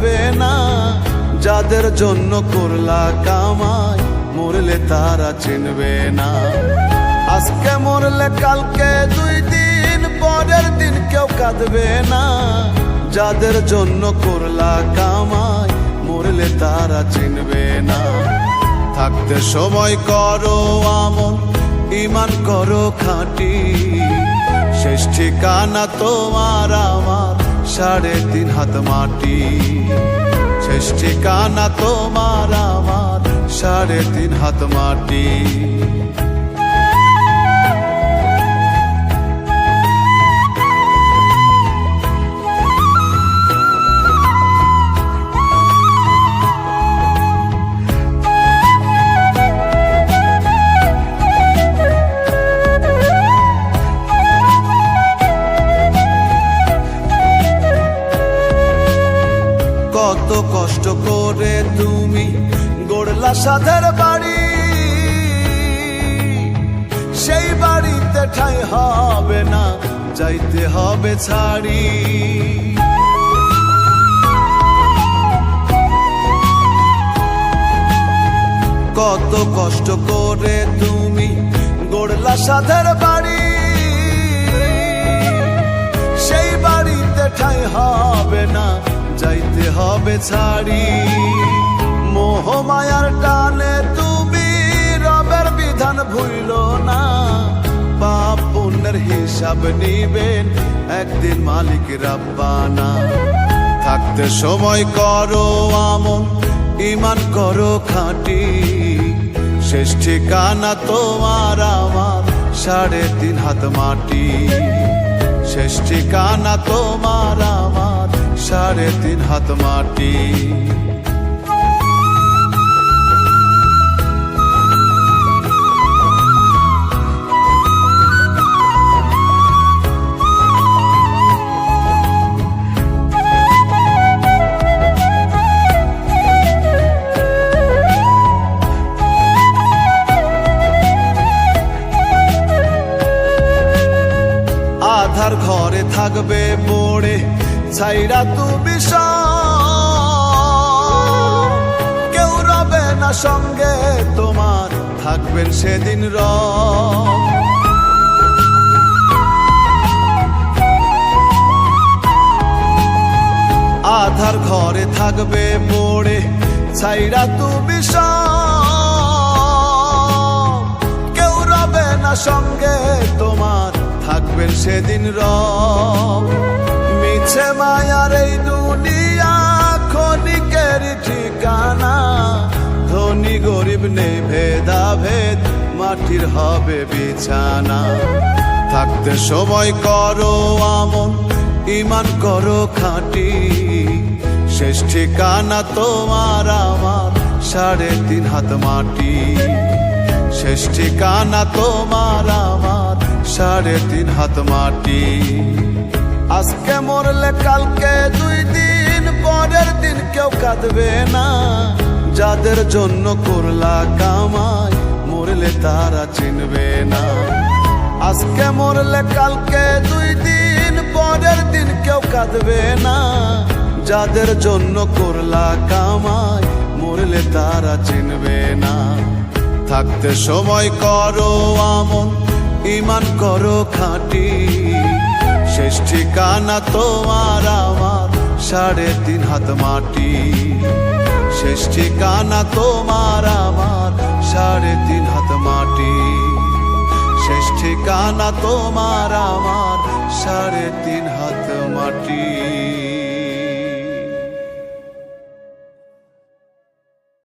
কাঁদবে না। যাদের জন্য করলা কামাই মরলে তারা চিনবে না। আজকে মরলে কালকে 2 দিন পরের দিন কেউ কাঁদবে না। যাদের জন্য করলা কামাই মরলে তারা চিনবে না। থাকতে সময় করো আমল, ঈমান করো খাঁটি। শেষ ঠিকানা তোমার আমার 3.5 হাত মাটি। শেষ ঠিকানা তোমার আমার 3.5 হাত মাটি। কত কষ্ট করে তুমি গড়লা সাধের বাড়ি, সেই বাড়িতে ঠাঁই হবে না, যাইতে হবে ছাড়ি। কত কষ্ট করে তুমি গড়লা সাধের বাড়ি, সেই বাড়িতে ঠাঁই হবে না, যাইতে হবে ছাড়ি। মোহ মায়ার টানে তুমি রবের বিধান ভুইলো না। পাপ পুণ্যের হিসাব নিবেন একদিন মালিক রাব্বানা। থাকতে সময় করো আমল, ঈমান করো খাঁটি। শেষ ঠিকানা তোমার আমার 3.5 হাত মাটি। শেষ ঠিকানা তোমার আমার 3.5 হাত মাটি। আধার ঘরে থাকবে পড়ে ছাইরা তুমি সব, কেউ রবে না সঙ্গে তোমার, থাকবেন সেদিন রব। আধার ঘরে থাকবে পড়ে ছাইরা তুমি সব, কেউ রবে না সঙ্গে তোমার, থাকবেন সেদিন রব। মিছে মায়ার এই দুনিয়া ক্ষণিকের ঠিকানা। ধনী গরিব নেই ভেদাভেদ, মাটির হবে বিছানা। থাকতে সময় করো আমল, ঈমান করো খাঁটি। শেষ ঠিকানা তোমার আমার 3.5 হাত মাটি। শেষ ঠিকানা তোমার আমার 3.5 হাত মাটি। আজকে মরলে কালকে 2 দিন পরের দিন কেউ কাঁদবে না। যাদের জন্য করলা কামাই মরলে তারা চিনবে না। আজকে মরলে কালকে 2 দিন পরের দিন কেউ কাঁদবে না। যাদের জন্য করলা কামাই মরলে তারা চিনবে না। থাকতে সময় করো আমল, ঈমান করো খাঁটি। শেষ ঠিকানা তোমার আমার 3.5 হাত মাটি। শেষ ঠিকানা তোমার আমার 3.5 হাত মাটি। শেষ ঠিকানা তোমার আমার 3.5 হাত মাটি।